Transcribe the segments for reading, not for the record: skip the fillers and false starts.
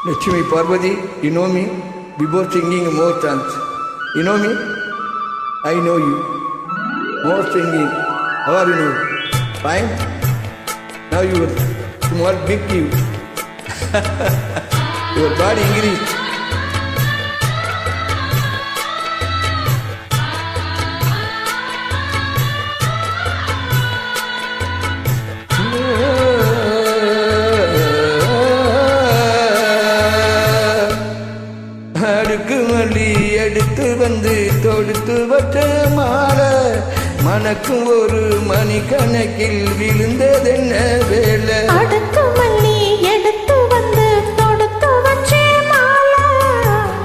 Lakshmi Parvati, you know me? Before singing more chants. You know me? I know you. More singing. How are you now? Fine? Now you are small, big you. Your body increased. அடுக்குமல்லி எடுத்து வந்து தொடுத்து வச்ச மாலை மனக்கும் ஒரு மணிக்கணக்கில் விழுந்ததென்ன வேலை. அடுக்குமல்லி எடுத்து வந்து தொடுத்து வச்ச மாலை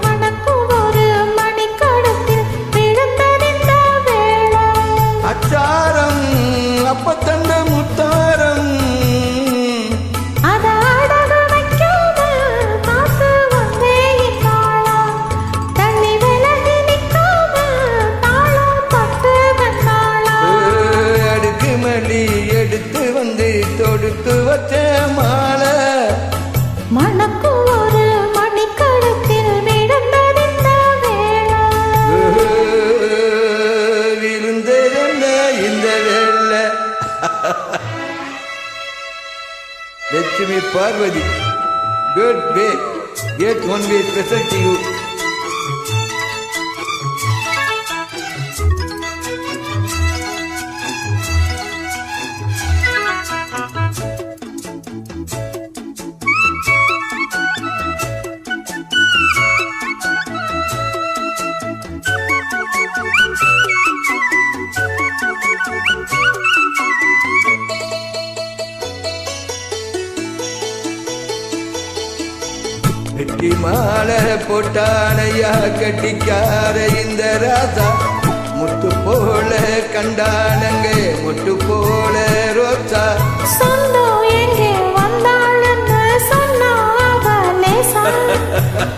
மனக்கும் ஒரு மணிக்கணக்கில் விழுந்ததென்ன வேலை. அச்சாரம் அப்ப தந்த முத்தாரம் எடுத்து வந்து தொடுத்து வச்ச மாலை மணக்கும் ஒரு மணிக்கணக்கில் விழுந்ததென்ன வேலை. விழுந்ததென்ன இந்த வேலை. Lakshmi Parvati, good way, get one way special to you. வெட்டி மாலை போட்டானையா கட்டிக்கார இந்த ராசா முத்து போல கண்டானங்க முட்டு போல ரோசா. சொந்தம் எங்கே வந்தாள்னு சொன்னா லேசா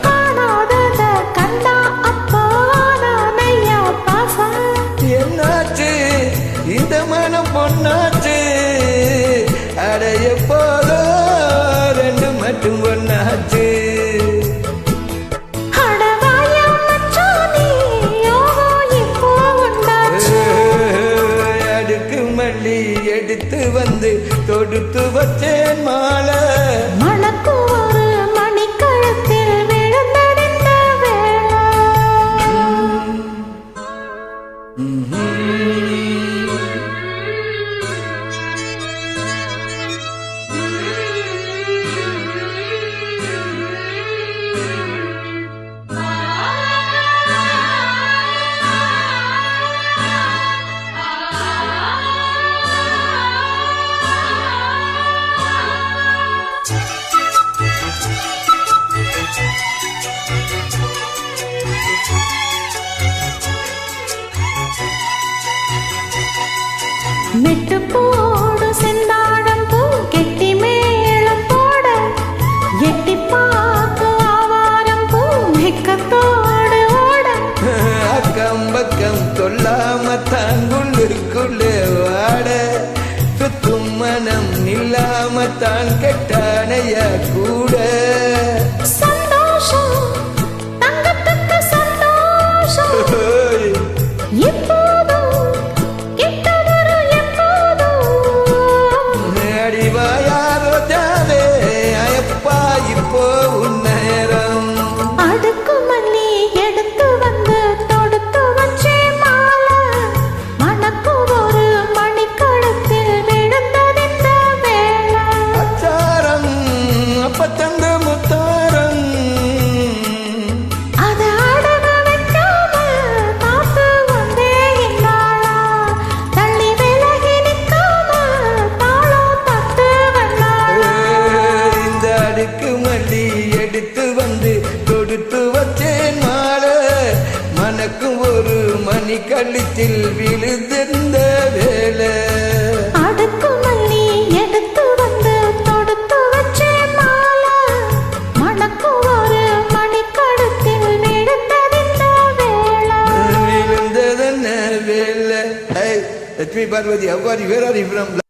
காணாதத கண்டா அப்போ நானையா பாசா. என்னாச்சு இந்த மனம் பொன்னாச்சு அடைய போல ரெண்டு மட்டும் ஒன்னாச்சு. எடுத்து வந்து தொடுத்து வச்சேன் மாலை மணக்கும் ஒரு மணிக்கணக்கில் விழுந்ததென்ன வேலை. மெட்டு போடு செந்தாழம் பூ கெட்டி மேளம் போட எட்டி பார்த்து ஆவாரம் பூ மெக்கத்தோடு ஓட. அக்கம் பக்கம் சொல்லாம தாங்குள்ளுக்குள்ளே வாட சுத்தும் மனம் இல்லாம தான் கெட்டானைய கூட. சந்தோஷம் தங்கத்துக்கு சந்தோஷம் அடுக்குமல்லி எடுத்து வந்து தொடுத்து வச்சே மாலை மணக்கும் ஒரு மணிக்கணக்கில் விழுந்ததென்ன வேலை. அச்சாரம் அப்ப தந்த முத்தாரம் அதை அடக வைக்காம காத்து வந்தே இன்னாளா தள்ளி விலகி நிற்காம தாளம் தட்டு வந்தாளா. இந்த அடுக்குமல்லி எடுத்து வந்து தொடுத்து வச்சேன் மாலை மனக்கும் ஒரு மணி கழுத்தில் விழுந்திருந்த வேலை. அடுக்குமல்லி எடுத்து வந்து தொடுத்து வச்சேன் மாலை மணக்கும் ஒரு மணிக்கணக்கில் விழுந்ததென்ன வேலை. விழுந்ததென்ன வேலை. Hey, Lakshmi Parvati, how are you? Where are you from?